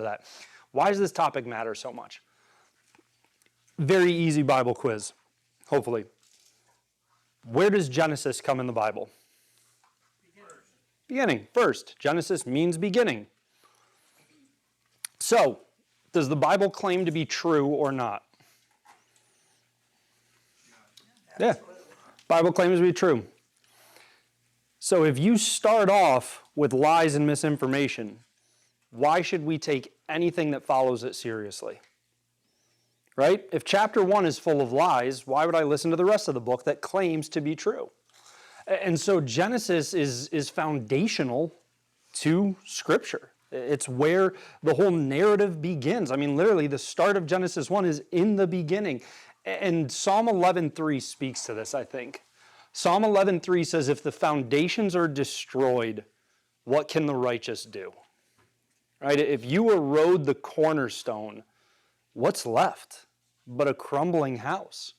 that. Why does this topic matter so much? Very easy Bible quiz, hopefully. Where does Genesis come in the Bible? Beginning. First. Genesis means beginning. So, does the Bible claim to be true or not? Yeah. Bible claims to be true. So if you start off with lies and misinformation, why should we take anything that follows it seriously? Right? If chapter 1 is full of lies, why would I listen to the rest of the book that claims to be true? And so Genesis is foundational to Scripture. It's where the whole narrative begins. I mean, literally, the start of Genesis 1 is in the beginning. And Psalm 11:3 speaks to this, I think. Psalm 11:3 says, if the foundations are destroyed, what can the righteous do? Right? If you erode the cornerstone, what's left but a crumbling house?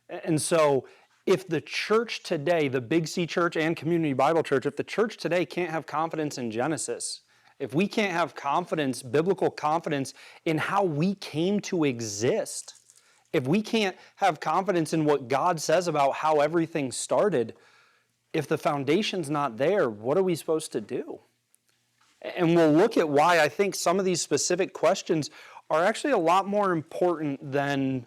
And so, if the church today, the Big C Church and Community Bible Church, if the church today can't have confidence in Genesis, if we can't have confidence, biblical confidence in how we came to exist, if we can't have confidence in what God says about how everything started, if the foundation's not there, what are we supposed to do? And we'll look at why I think some of these specific questions are actually a lot more important than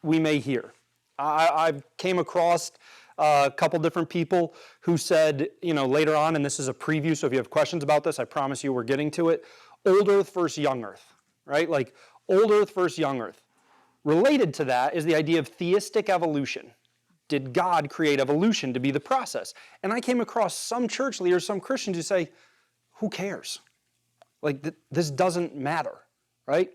we may hear. I came across a couple different people who said, later on, and this is a preview, so if you have questions about this, I promise you we're getting to it, old earth versus young earth, right? Like old earth versus young earth. Related to that is the idea of theistic evolution. Did God create evolution to be the process? And I came across some church leaders, some Christians who say, who cares? Like, this doesn't matter, right?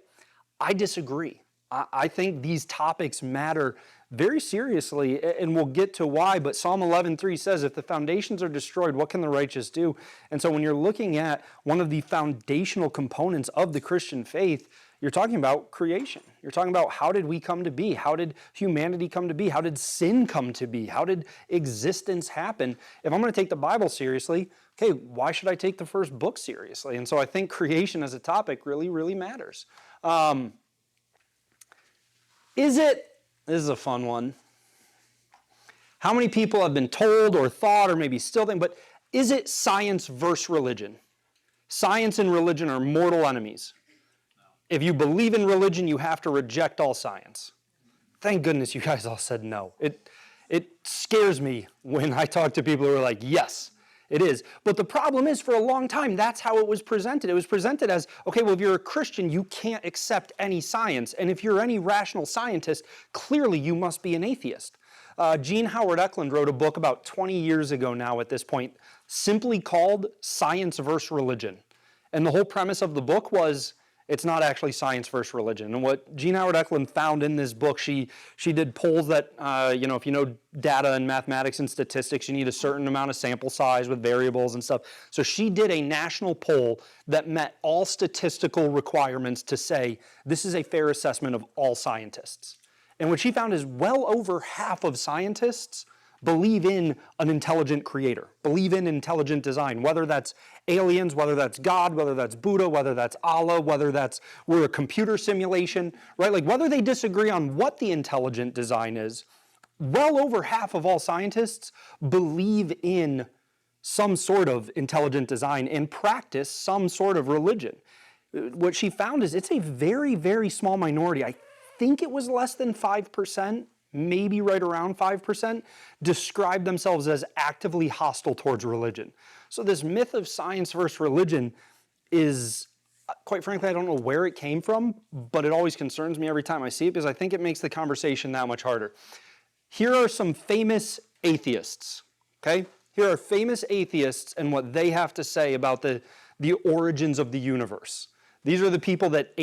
I disagree. I think these topics matter very seriously, and we'll get to why, but Psalm 11:3 says, if the foundations are destroyed, what can the righteous do? And so when you're looking at one of the foundational components of the Christian faith, you're talking about creation. You're talking about how did we come to be? How did humanity come to be? How did sin come to be? How did existence happen? If I'm going to take the Bible seriously, okay, why should I take the first book seriously? And so I think creation as a topic really, really matters. This is a fun one. How many people have been told or thought or maybe still think, but is it science versus religion? Science and religion are mortal enemies. If you believe in religion, you have to reject all science. Thank goodness you guys all said no. It scares me when I talk to people who are like, yes, it is. But the problem is, for a long time, that's how it was presented. It was presented as, okay, well, if you're a Christian, you can't accept any science. And if you're any rational scientist, clearly you must be an atheist. Gene Howard Eklund wrote a book about 20 years ago now at this point, simply called Science versus Religion. And the whole premise of the book was, it's not actually science versus religion. And what Gene Howard Eklund found in this book, she did polls that, if you know data and mathematics and statistics, you need a certain amount of sample size with variables and stuff. So she did a national poll that met all statistical requirements to say, this is a fair assessment of all scientists. And what she found is well over half of scientists believe in an intelligent creator, believe in intelligent design, whether that's aliens, whether that's God, whether that's Buddha, whether that's Allah, whether that's we're a computer simulation, right? Like whether they disagree on what the intelligent design is, well over half of all scientists believe in some sort of intelligent design and practice some sort of religion. What she found is it's a very, very small minority. I think it was less than 5%, maybe right around 5%, describe themselves as actively hostile towards religion. So this myth of science versus religion is, quite frankly, I don't know where it came from, but it always concerns me every time I see it because I think it makes the conversation that much harder. Here are some famous atheists, okay? Here are famous atheists and what they have to say about the origins of the universe. These are the people that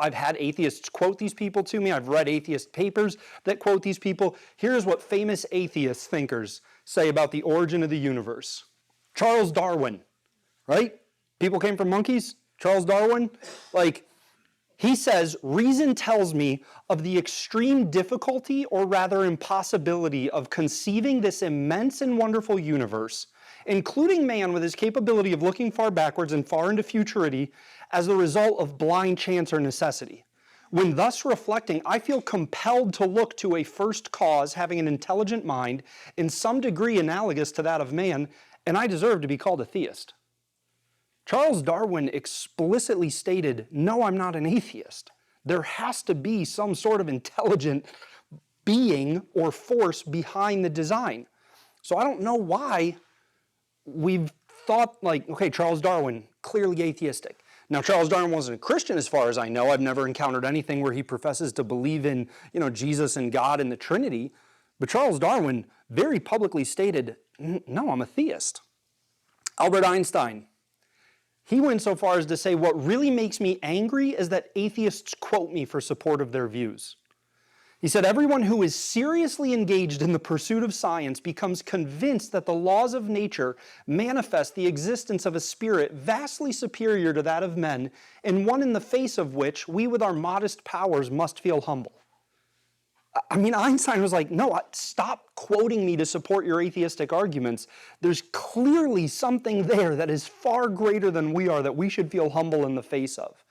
I've had atheists quote these people to me. I've read atheist papers that quote these people. Here's what famous atheist thinkers say about the origin of the universe. Charles Darwin, right? People came from monkeys? Charles Darwin? He says, reason tells me of the extreme difficulty or rather impossibility of conceiving this immense and wonderful universe including man with his capability of looking far backwards and far into futurity as the result of blind chance or necessity. When thus reflecting, I feel compelled to look to a first cause having an intelligent mind in some degree analogous to that of man, and I deserve to be called a theist. Charles Darwin explicitly stated, no, I'm not an atheist. There has to be some sort of intelligent being or force behind the design. So I don't know why we've thought like, okay, Charles Darwin, clearly atheistic. Now, Charles Darwin wasn't a Christian as far as I know. I've never encountered anything where he professes to believe in, Jesus and God and the Trinity. But Charles Darwin very publicly stated, no, I'm a theist. Albert Einstein, he went so far as to say, what really makes me angry is that atheists quote me for support of their views. He said, everyone who is seriously engaged in the pursuit of science becomes convinced that the laws of nature manifest the existence of a spirit vastly superior to that of men, and one in the face of which we with our modest powers must feel humble. Einstein was like, no, stop quoting me to support your atheistic arguments. There's clearly something there that is far greater than we are that we should feel humble in the face of.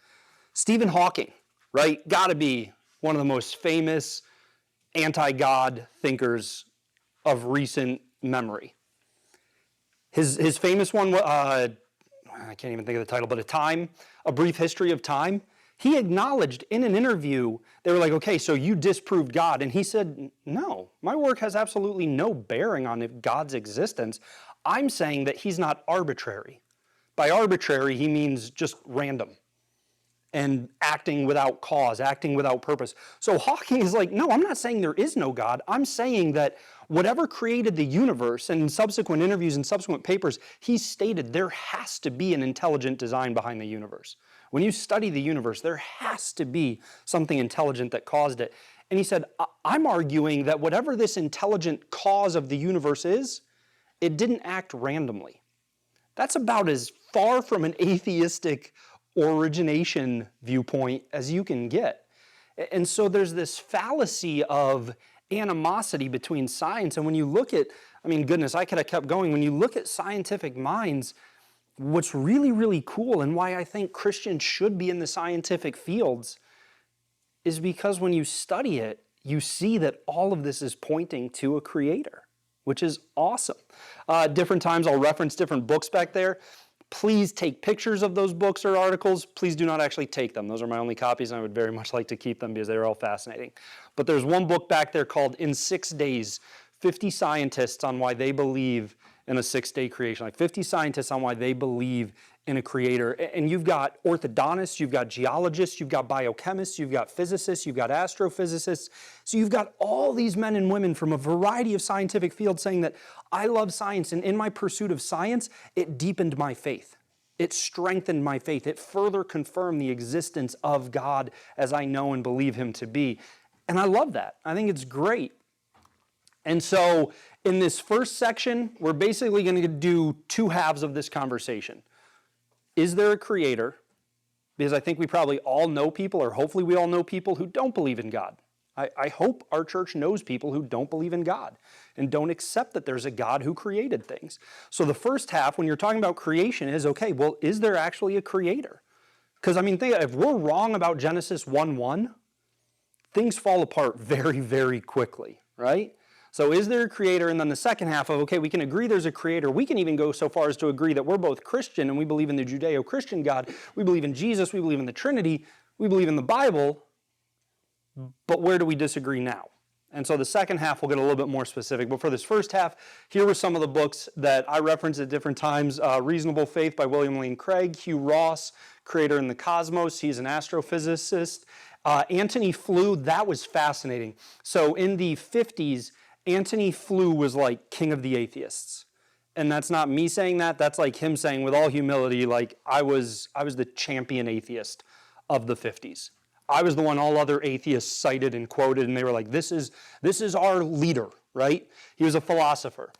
Stephen Hawking, right? Gotta be one of the most famous anti-God thinkers of recent memory. His famous one, I can't even think of the title, but A Brief History of Time. He acknowledged in an interview, they were like, okay, so you disproved God. And he said, no, my work has absolutely no bearing on God's existence. I'm saying that he's not arbitrary. By arbitrary, he means just random and acting without cause, acting without purpose. So Hawking is like, no, I'm not saying there is no God. I'm saying that whatever created the universe, and in subsequent interviews and subsequent papers, he stated there has to be an intelligent design behind the universe. When you study the universe, there has to be something intelligent that caused it. And he said, I'm arguing that whatever this intelligent cause of the universe is, it didn't act randomly. That's about as far from an atheistic origination viewpoint as you can get. And so there's this fallacy of animosity between science. And when you look at, goodness, I could have kept going. When you look at scientific minds, what's really, really cool and why I think Christians should be in the scientific fields is because when you study it, you see that all of this is pointing to a creator, which is awesome. Different times I'll reference different books back there. Please take pictures of those books or articles. Please do not actually take them. Those are my only copies, and I would very much like to keep them because they're all fascinating. But there's one book back there called In 6 Days, 50 Scientists on Why They Believe in a 6-Day Creation. Like 50 scientists on why they believe in a creator. And you've got orthodontists, you've got geologists, you've got biochemists, you've got physicists, you've got astrophysicists. So you've got all these men and women from a variety of scientific fields saying that I love science, and in my pursuit of science, it deepened my faith. It strengthened my faith. It further confirmed the existence of God as I know and believe him to be. And I love that. I think it's great. And so in this first section, we're basically going to do two halves of this conversation. Is there a creator? Because I think we probably all know people, or hopefully we all know people who don't believe in God. I hope our church knows people who don't believe in God and don't accept that there's a God who created things. So the first half, when you're talking about creation, is, okay, well, is there actually a creator? Because, think, if we're wrong about Genesis 1:1, things fall apart very, very quickly, right? So is there a creator? And then the second half of, okay, we can agree there's a creator. We can even go so far as to agree that we're both Christian and we believe in the Judeo-Christian God. We believe in Jesus. We believe in the Trinity. We believe in the Bible. But where do we disagree now? And so the second half will get a little bit more specific. But for this first half, here were some of the books that I referenced at different times. Reasonable Faith by William Lane Craig. Hugh Ross, Creator in the Cosmos. He's an astrophysicist. Antony Flew, that was fascinating. So in the 50s, Antony Flew was like king of the atheists. And that's not me saying that. That's like him saying with all humility, like I was the champion atheist of the 50s. I was the one all other atheists cited and quoted, and they were like, this is our leader, right? He was a philosopher.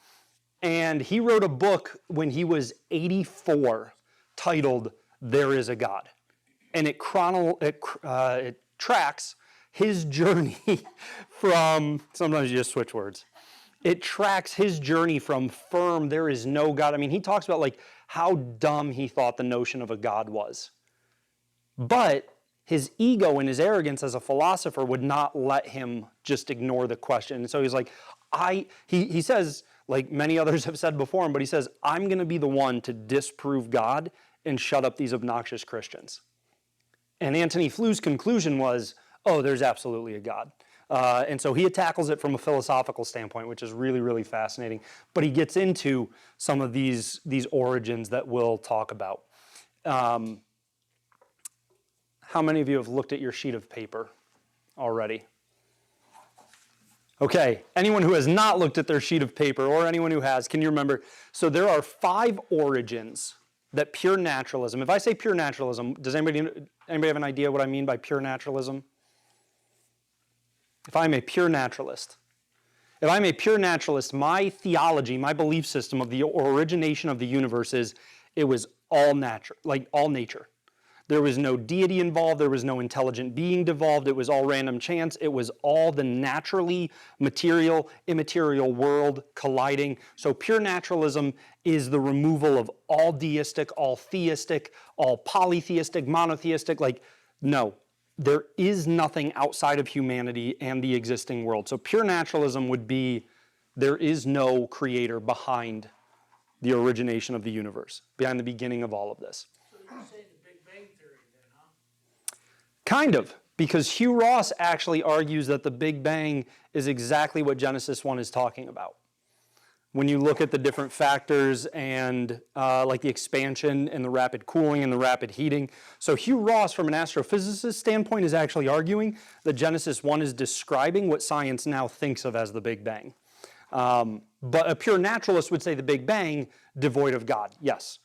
And he wrote a book when he was 84 titled There Is a God. And it tracks his journey from, sometimes you just switch words. it tracks his journey from firm, there is no God. I mean, he talks about like how dumb he thought the notion of a God was. But his ego and his arrogance as a philosopher would not let him just ignore the question. And so he's like, he says, like many others have said before him, but he says, I'm going to be the one to disprove God and shut up these obnoxious Christians. And Antony Flou's conclusion was, oh, there's absolutely a God. And so he tackles it from a philosophical standpoint, which is really, really fascinating. But he gets into some of these origins that we'll talk about. How many of you have looked at your sheet of paper already? Okay, anyone who has not looked at their sheet of paper, or anyone who has, can you remember? So there are 5 origins that pure naturalism, if I say pure naturalism, does anybody have an idea what I mean by pure naturalism? If I'm a pure naturalist, my theology, my belief system of the origination of the universe is it was all natural, like all nature. There was no deity involved. There was no intelligent being involved. It was all random chance. It was all the naturally material, immaterial world colliding. So pure naturalism is the removal of all deistic, all theistic, all polytheistic, monotheistic. Like, no, there is nothing outside of humanity and the existing world. So pure naturalism would be there is no creator behind the origination of the universe, behind the beginning of all of this. Kind of, because Hugh Ross actually argues that the Big Bang is exactly what Genesis 1 is talking about. When you look at the different factors and like the expansion and the rapid cooling and the rapid heating. So Hugh Ross, from an astrophysicist standpoint, is actually arguing that Genesis 1 is describing what science now thinks of as the Big Bang. But a pure naturalist would say the Big Bang, devoid of God, yes.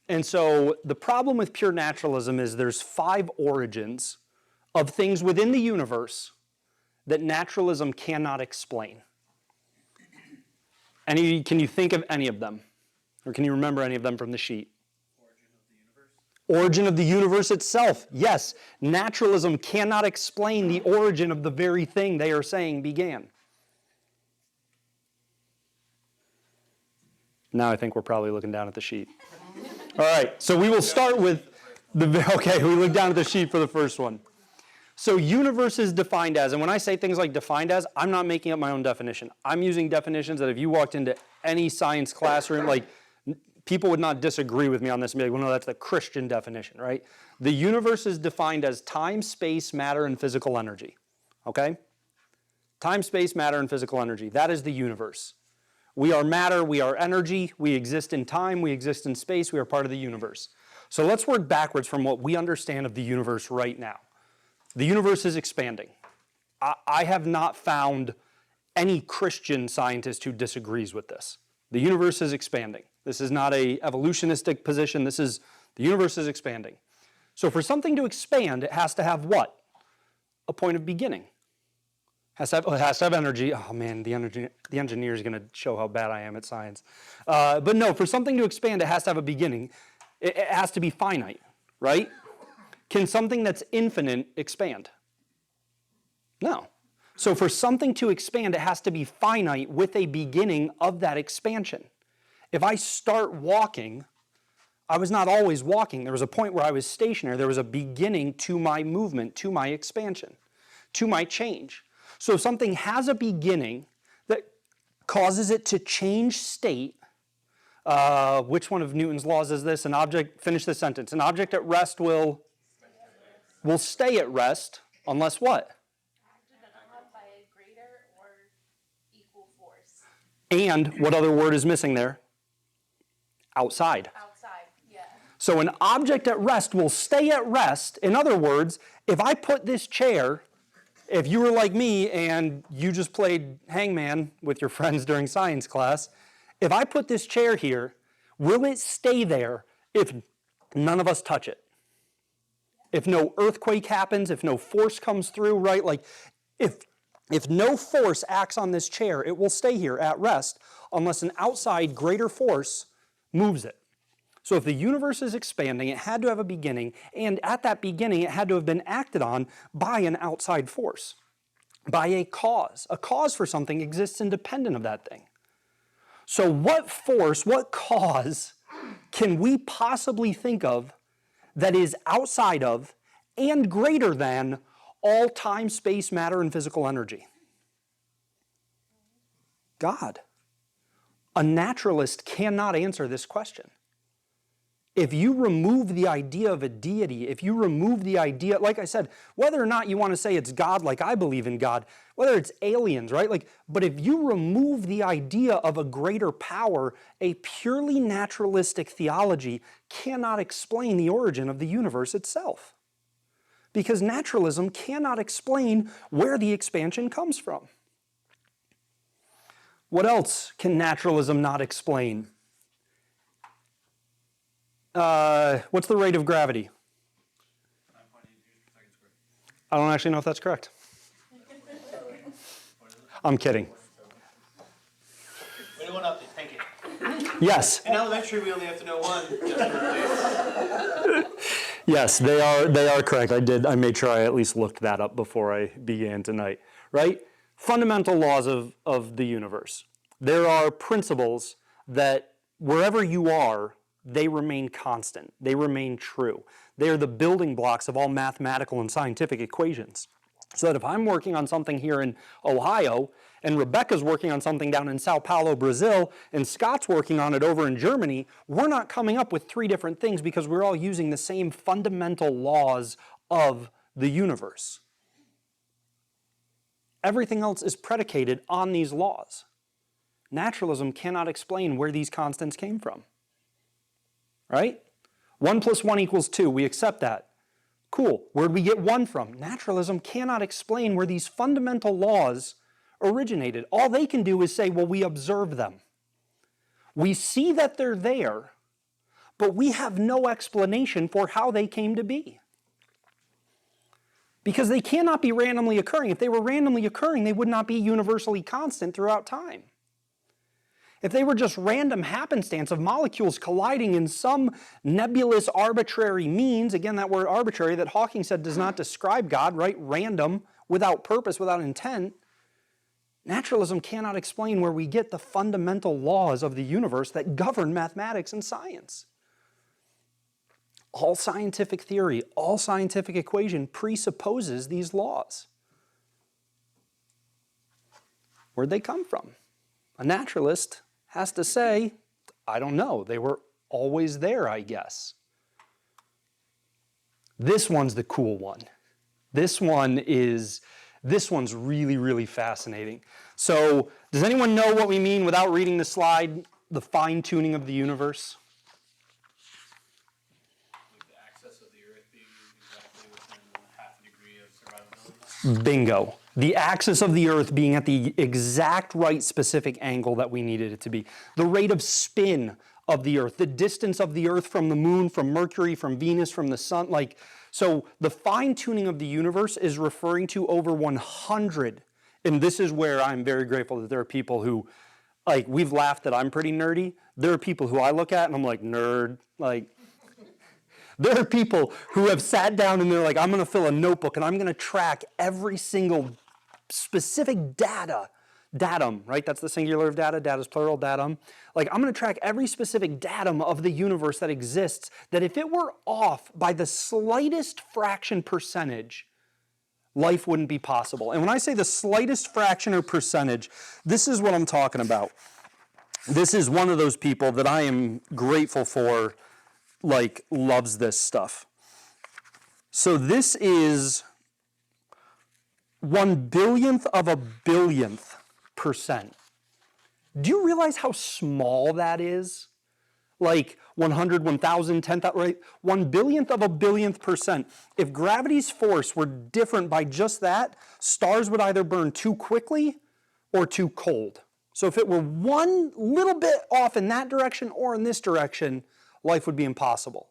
And so the problem with pure naturalism is there's 5 origins of things within the universe that naturalism cannot explain. Can you think of any of them? Or can you remember any of them from the sheet? Origin of the universe. Origin of the universe itself, yes. Naturalism cannot explain the origin of the very thing they are saying began. Now I think we're probably looking down at the sheet. All right, so we will start with we look down at the sheet for the first one. So universe is defined as, and when I say things like defined as, I'm not making up my own definition. I'm using definitions that if you walked into any science classroom, like people would not disagree with me on this and be like, well, no, that's the Christian definition, right? The universe is defined as time, space, matter, and physical energy, okay? Time, space, matter, and physical energy. That is the universe. We are matter, we are energy, we exist in time, we exist in space, we are part of the universe. So let's work backwards from what we understand of the universe right now. The universe is expanding. I have not found any Christian scientist who disagrees with this. The universe is expanding. This is not an evolutionistic position. The universe is expanding. So for something to expand, it has to have what? A point of beginning. It has to have energy. Oh man, the engineer is going to show how bad I am at science. But no, for something to expand, it has to have a beginning. It has to be finite, right? Can something that's infinite expand? No. So for something to expand, it has to be finite with a beginning of that expansion. If I start walking, I was not always walking. There was a point where I was stationary. There was a beginning to my movement, to my expansion, to my change. So if something has a beginning that causes it to change state, which one of Newton's laws is this? Finish this sentence. An object at rest will stay at rest unless what? By a greater or equal force. And what other word is missing there? Outside. Outside, yeah. So an object at rest will stay at rest. In other words, if I put this chair, if you were like me and you just played hangman with your friends during science class, if I put this chair here, will it stay there if none of us touch it? If no earthquake happens, if no force comes through, right? Like if no force acts on this chair, it will stay here at rest unless an outside greater force moves it. So if the universe is expanding, it had to have a beginning, and at that beginning, it had to have been acted on by an outside force. by a cause. A cause for something exists independent of that thing. So what force, what cause can we possibly think of that is outside of and greater than all time, space, matter, and physical energy? God. A naturalist cannot answer this question. If you remove the idea of a deity, if you remove the idea, like I said, whether or not you want to say it's God like I believe in God, whether it's aliens, right? But if you remove the idea of a greater power, a purely naturalistic theology cannot explain the origin of the universe itself. Because naturalism cannot explain where the expansion comes from. What else can naturalism not explain? What's the rate of gravity? 9.8 meters per second squared. I don't actually know if that's correct. I'm kidding. We don't want to update, thank you. Yes, In elementary, we only have to know one. yes, they are correct. I made sure I at least looked that up before I began tonight, right? Fundamental laws of the universe. There are principles that wherever you are, they remain constant. They remain true. They are the building blocks of all mathematical and scientific equations. So that if I'm working on something here in Ohio, and Rebecca's working on something down in Sao Paulo, Brazil, and Scott's working on it over in Germany, we're not coming up with three different things because we're all using the same fundamental laws of the universe. Everything else is predicated on these laws. Naturalism cannot explain where these constants came from. Right? 1 + 1 = 2. We accept that. Cool. Where'd we get 1 from? Naturalism cannot explain where these fundamental laws originated. All they can do is say, well, we observe them. We see that they're there, but we have no explanation for how they came to be. Because they cannot be randomly occurring. If they were randomly occurring, they would not be universally constant throughout time. If they were just random happenstance of molecules colliding in some nebulous arbitrary means, again, that word arbitrary that Hawking said does not describe God, right? Random, without purpose, without intent. Naturalism cannot explain where we get the fundamental laws of the universe that govern mathematics and science. All scientific theory, all scientific equation presupposes these laws. Where'd they come from? A naturalist has to say, I don't know. They were always there, I guess. This one's the cool one. This one's really, really fascinating. So, does anyone know what we mean without reading the slide, the fine-tuning of the universe? Would the axis of the Earth be exactly within half a degree of survivability? Bingo. The axis of the Earth being at the exact right specific angle that we needed it to be. The rate of spin of the Earth, the distance of the Earth from the Moon, from Mercury, from Venus, from the Sun. So the fine-tuning of the universe is referring to over 100. And this is where I'm very grateful that there are people who, we've laughed that I'm pretty nerdy. There are people who I look at and I'm like, nerd. There are people who have sat down and they're like, I'm going to fill a notebook and I'm going to track every single specific datum, right? That's the singular of data, data's plural, datum. I'm going to track every specific datum of the universe that exists, that if it were off by the slightest fraction percentage, life wouldn't be possible. And when I say the slightest fraction or percentage, this is what I'm talking about. This is one of those people that I am grateful for, loves this stuff. So this is 1/1000th of a billionth percent. Do you realize how small that is? 100, 1,000, 10,000, right? 1/1000th of a billionth percent. If gravity's force were different by just that, stars would either burn too quickly or too cold. So if it were one little bit off in that direction or in this direction, life would be impossible.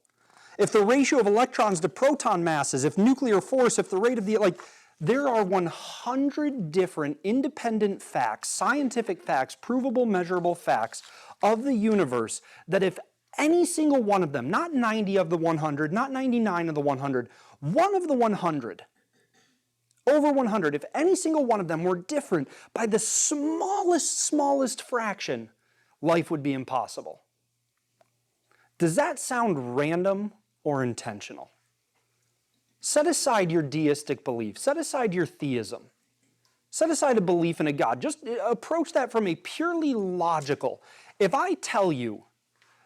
If the ratio of electrons to proton masses, if nuclear force, if the rate of the, there are 100 different independent facts, scientific facts, provable, measurable facts of the universe that if any single one of them, not 90 of the 100, not 99 of the 100, one of the 100 over 100, if any single one of them were different by the smallest fraction, life would be impossible. Does that sound random or intentional? Set aside your deistic belief. Set aside your theism. Set aside a belief in a God. Just approach that from a purely logical. If I tell you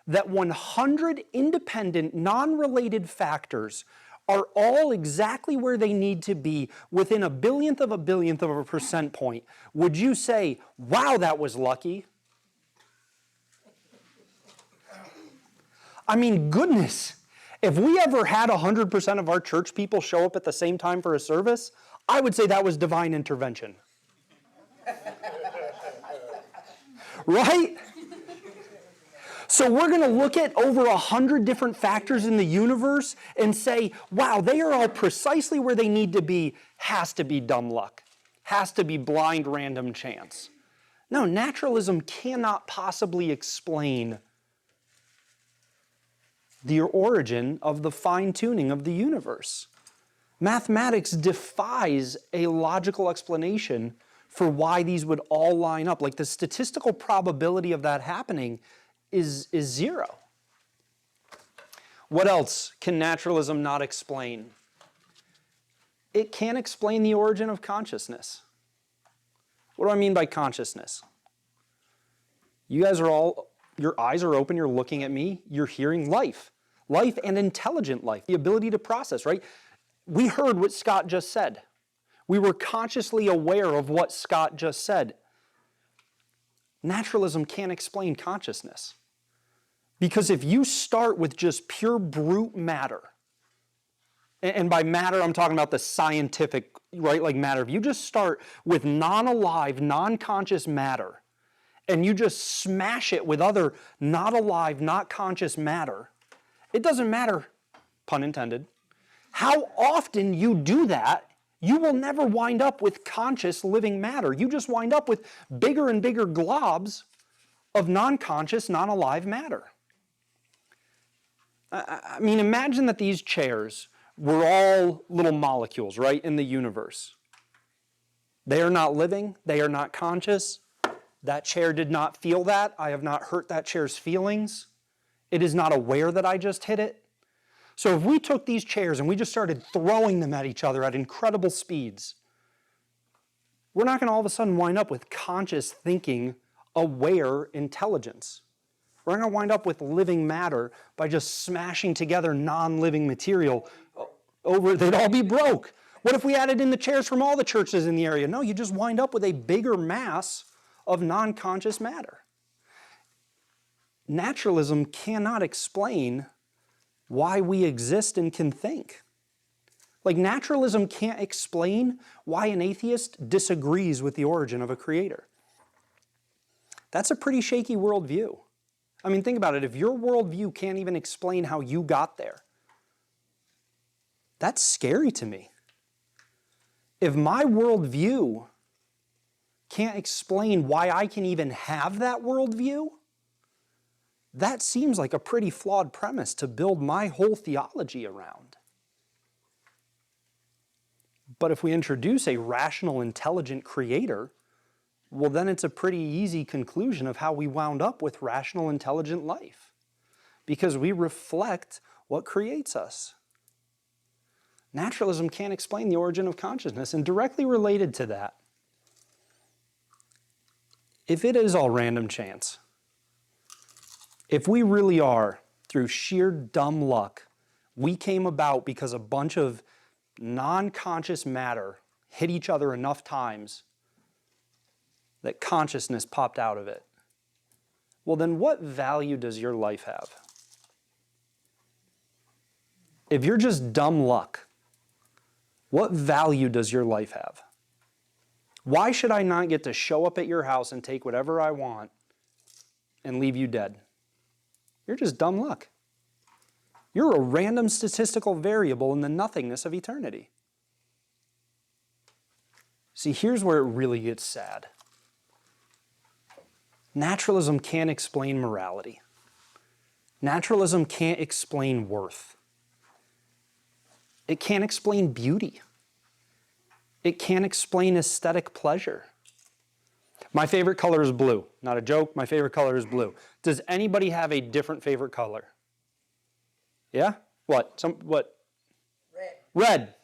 that 100 independent, non-related factors are all exactly where they need to be within a billionth of a percent point, would you say, wow, that was lucky? I mean, goodness, if we ever had 100% of our church people show up at the same time for a service, I would say that was divine intervention. Right? So we're going to look at over 100 different factors in the universe and say, wow, they are all precisely where they need to be. Has to be dumb luck. Has to be blind random chance. No, naturalism cannot possibly explain the origin of the fine-tuning of the universe. Mathematics defies a logical explanation for why these would all line up. Like the statistical probability of that happening is zero. What else can naturalism not explain? It can't explain the origin of consciousness. What do I mean by consciousness? You guys are all, your eyes are open, you're looking at me, you're hearing life. Life and intelligent life, the ability to process, right? We heard what Scott just said. We were consciously aware of what Scott just said. Naturalism can't explain consciousness. Because if you start with just pure brute matter, and by matter I'm talking about the scientific, right, like matter. If you just start with non-alive, non-conscious matter, and you just smash it with other not alive, not conscious matter, it doesn't matter, pun intended, how often you do that, you will never wind up with conscious living matter. You just wind up with bigger and bigger globs of non-conscious, non-alive matter. I mean, imagine that these chairs were all little molecules, right, in the universe. They are not living, they are not conscious. That chair did not feel that. I have not hurt that chair's feelings. It is not aware that I just hit it. So if we took these chairs and we just started throwing them at each other at incredible speeds, we're not going to all of a sudden wind up with conscious thinking, aware intelligence. We're not going to wind up with living matter by just smashing together non-living material over, they'd all be broke. What if we added in the chairs from all the churches in the area? No, you just wind up with a bigger mass of non-conscious matter. Naturalism cannot explain why we exist and can think. Like naturalism can't explain why an atheist disagrees with the origin of a creator. That's a pretty shaky worldview. I mean, think about it. If your worldview can't even explain how you got there, that's scary to me. If my worldview can't explain why I can even have that worldview, that seems like a pretty flawed premise to build my whole theology around. But if we introduce a rational, intelligent creator, well, then it's a pretty easy conclusion of how we wound up with rational, intelligent life. Because we reflect what creates us. Naturalism can't explain the origin of consciousness, and directly related to that, if it is all random chance, if we really are, through sheer dumb luck, we came about because a bunch of non-conscious matter hit each other enough times that consciousness popped out of it, well then what value does your life have? If you're just dumb luck, what value does your life have? Why should I not get to show up at your house and take whatever I want and leave you dead? You're just dumb luck. You're a random statistical variable in the nothingness of eternity. See, here's where it really gets sad. Naturalism can't explain morality. Naturalism can't explain worth. It can't explain beauty. It can't explain aesthetic pleasure. My favorite color is blue. Not a joke, my favorite color is blue. Does anybody have a different favorite color? Yeah? What? What? Red. Red.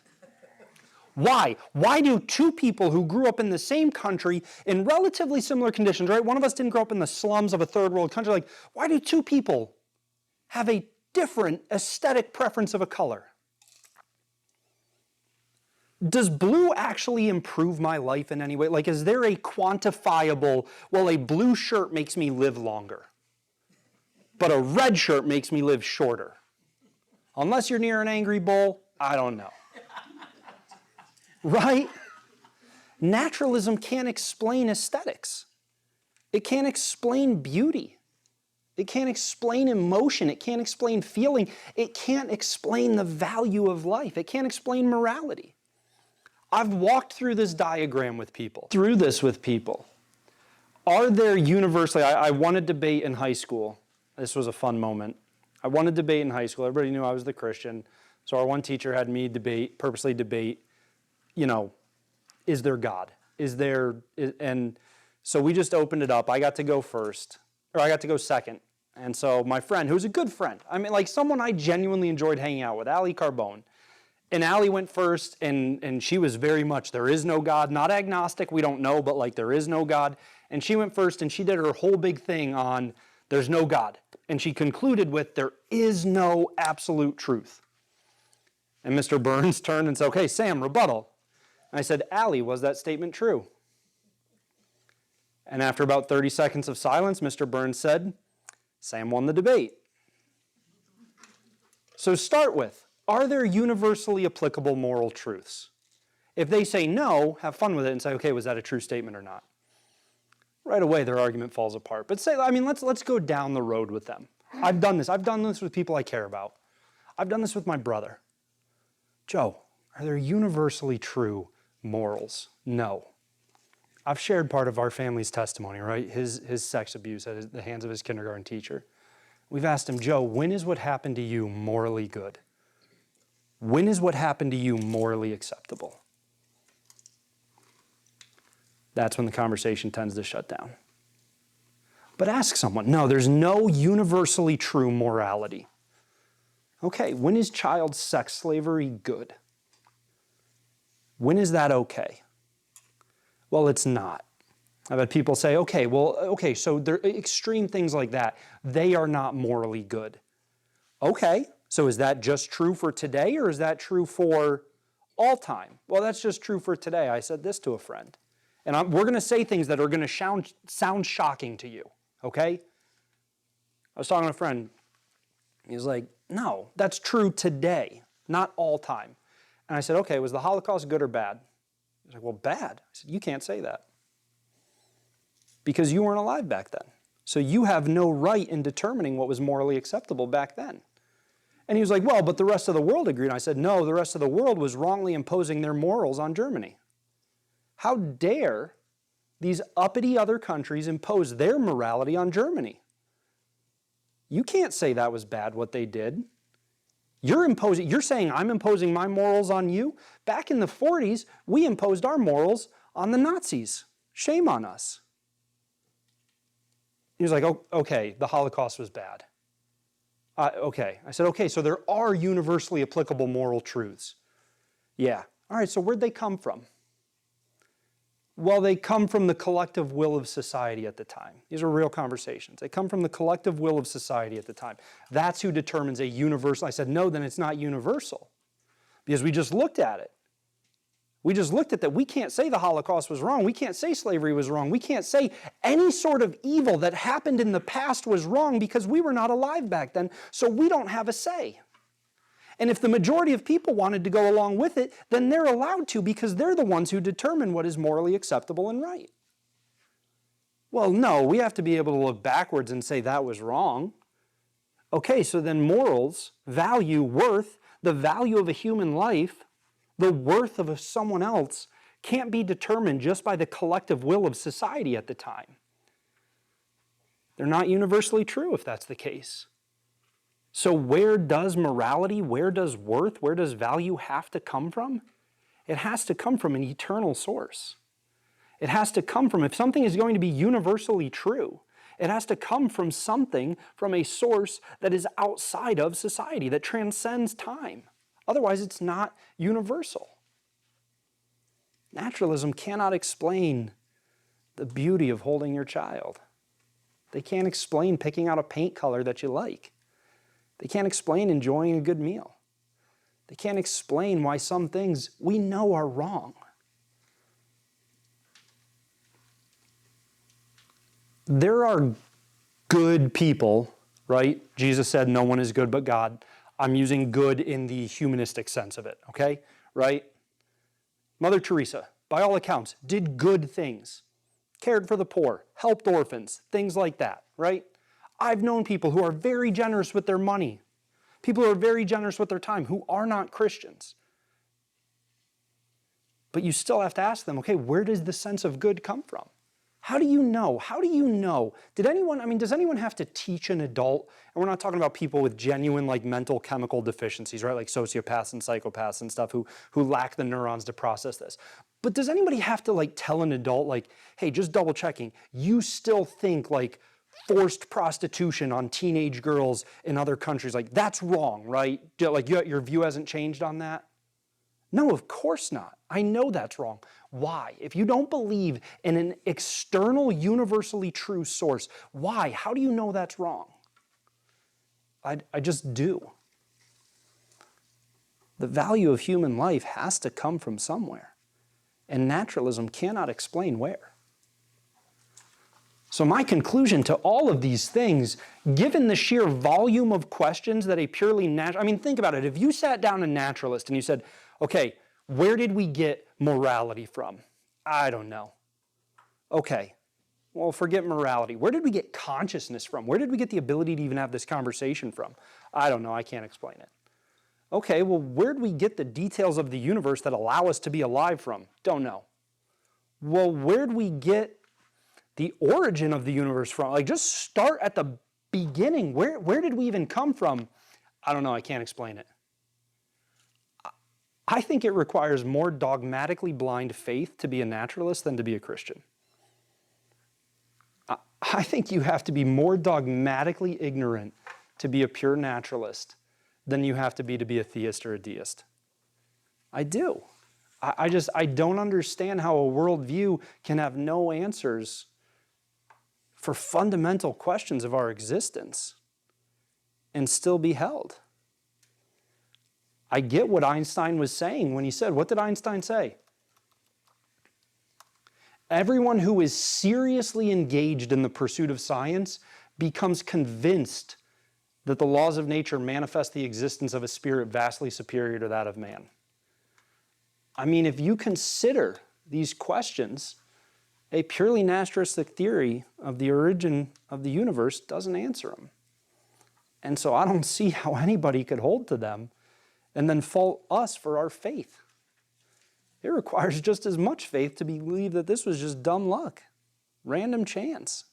Why? Why do two people who grew up in the same country in relatively similar conditions, right? One of us didn't grow up in the slums of a third world country. Like, why do two people have a different aesthetic preference of a color? Does blue actually improve my life in any way? Like, is there a quantifiable, well, a blue shirt makes me live longer, but a red shirt makes me live shorter? Unless you're near an angry bull, I don't know. Right? Naturalism can't explain aesthetics. It can't explain beauty. It can't explain emotion. It can't explain feeling. It can't explain the value of life. It can't explain morality. I've walked through this diagram with people, Are there universally, I won a debate in high school. This was a fun moment. I won a debate in high school. Everybody knew I was the Christian. So our one teacher had me purposely debate, is there God? And so we just opened it up. I got to go first, or I got to go second. And so my friend, who's a good friend, I mean, like someone I genuinely enjoyed hanging out with, Allie Carbone. And Allie went first, and she was very much, there is no God, not agnostic, we don't know, but like there is no God. And she went first, and she did her whole big thing on there's no God. And she concluded with there is no absolute truth. And Mr. Burns turned and said, okay, Sam, rebuttal. And I said, Allie, was that statement true? And after about 30 seconds of silence, Mr. Burns said, Sam won the debate. So start with, are there universally applicable moral truths? If they say no, have fun with it and say, okay, was that a true statement or not? Right away, their argument falls apart. But let's go down the road with them. I've done this. I've done this with people I care about. I've done this with my brother. Joe, are there universally true morals? No. I've shared part of our family's testimony, right? His sex abuse at the hands of his kindergarten teacher. We've asked him, Joe, when is what happened to you morally good? When is what happened to you morally acceptable? That's when the conversation tends to shut down. But ask someone, no, there's no universally true morality. Okay, when is child sex slavery good? When is that okay? Well, it's not. I've had people say, okay, so there extreme things like that, they are not morally good. Okay, so is that just true for today, or is that true for all time? Well, that's just true for today. I said this to a friend. And we're going to say things that are going to sound shocking to you, okay? I was talking to a friend. He was like, no, that's true today, not all time. And I said, okay, was the Holocaust good or bad? He was like, well, bad. I said, you can't say that because you weren't alive back then. So you have no right in determining what was morally acceptable back then. And he was like, well, but the rest of the world agreed. And I said, no, the rest of the world was wrongly imposing their morals on Germany. How dare these uppity other countries impose their morality on Germany? You can't say that was bad what they did. You're saying I'm imposing my morals on you? Back in the 40s, we imposed our morals on the Nazis. Shame on us. He was like, oh, okay, the Holocaust was bad. Okay. I said, okay, so there are universally applicable moral truths. Yeah. All right, so where'd they come from? Well, they come from the collective will of society at the time. These are real conversations. They come from the collective will of society at the time. That's who determines a universal. I said, no, then it's not universal. Because we just looked at it. We just looked at that. We can't say the Holocaust was wrong. We can't say slavery was wrong. We can't say any sort of evil that happened in the past was wrong because we were not alive back then, so we don't have a say. And if the majority of people wanted to go along with it, then they're allowed to because they're the ones who determine what is morally acceptable and right. Well, no, we have to be able to look backwards and say that was wrong. Okay, so then morals, value, worth, the value of a human life, the worth of someone else can't be determined just by the collective will of society at the time. They're not universally true if that's the case. So where does morality, where does worth, where does value have to come from? it has to come from an eternal source. It has to come from, if something is going to be universally true, it has to come from something, from a source that is outside of society, that transcends time. Otherwise, it's not universal. Naturalism cannot explain the beauty of holding your child. They can't explain picking out a paint color that you like. They can't explain enjoying a good meal. They can't explain why some things we know are wrong. There are good people, right? Jesus said no one is good but God. I'm using good in the humanistic sense of it, okay? Right? Mother Teresa, by all accounts, did good things. Cared for the poor, helped orphans, things like that, right? I've known people who are very generous with their money. People who are very generous with their time who are not Christians. But you still have to ask them, okay, where does the sense of good come from? How do you know? How do you know? Does anyone have to teach an adult? And we're not talking about people with genuine like mental chemical deficiencies, right? Like sociopaths and psychopaths and stuff who lack the neurons to process this. But does anybody have to like tell an adult like, hey, just double checking, you still think like forced prostitution on teenage girls in other countries, like that's wrong, right? Like your view hasn't changed on that? No, of course not. I know that's wrong. Why? If you don't believe in an external, universally true source, why? How do you know that's wrong? I just do. The value of human life has to come from somewhere, and naturalism cannot explain where. So my conclusion to all of these things, given the sheer volume of questions that a purely natural, think about it. If you sat down a naturalist and you said, okay, where did we get morality from? I don't know. Okay, well, forget morality. Where did we get consciousness from? Where did we get the ability to even have this conversation from? I don't know, I can't explain it. Okay, well, where did we get the details of the universe that allow us to be alive from? Don't know. Well, where did we get the origin of the universe from? Like, just start at the beginning. Where did we even come from? I don't know, I can't explain it. I think it requires more dogmatically blind faith to be a naturalist than to be a Christian. I think you have to be more dogmatically ignorant to be a pure naturalist than you have to be a theist or a deist. I do. I don't understand how a worldview can have no answers for fundamental questions of our existence and still be held. I get what Einstein was saying when he said, what did Einstein say? Everyone who is seriously engaged in the pursuit of science becomes convinced that the laws of nature manifest the existence of a spirit vastly superior to that of man. If you consider these questions, a purely naturalistic theory of the origin of the universe doesn't answer them. And so I don't see how anybody could hold to them and then fault us for our faith. It requires just as much faith to believe that this was just dumb luck, random chance,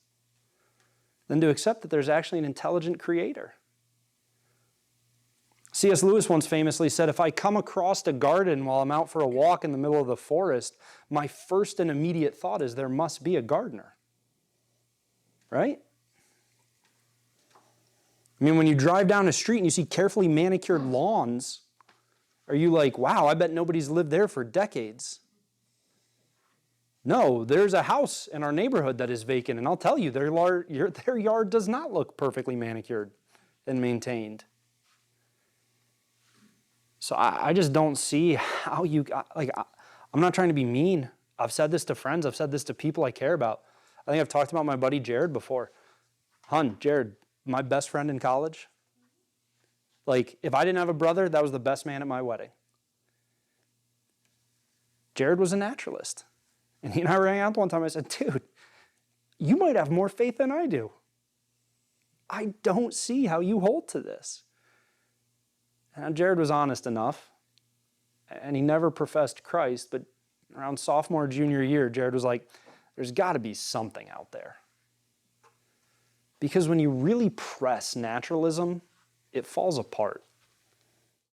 than to accept that there's actually an intelligent creator. C.S. Lewis once famously said, if I come across a garden while I'm out for a walk in the middle of the forest, my first and immediate thought is there must be a gardener. Right? When you drive down a street and you see carefully manicured lawns, are you like, wow, I bet nobody's lived there for decades? No, there's a house in our neighborhood that is vacant, and I'll tell you, their yard does not look perfectly manicured and maintained. So I just don't see how I'm not trying to be mean. I've said this to friends. I've said this to people I care about. I think I've talked about my buddy Jared before. Jared, my best friend in college. If I didn't have a brother, that was the best man at my wedding. Jared was a naturalist. And he and I were hanging out one time. I said, dude, you might have more faith than I do. I don't see how you hold to this. And Jared was honest enough. And he never professed Christ, but around sophomore, junior year, Jared was like, there's got to be something out there. Because when you really press naturalism, it falls apart.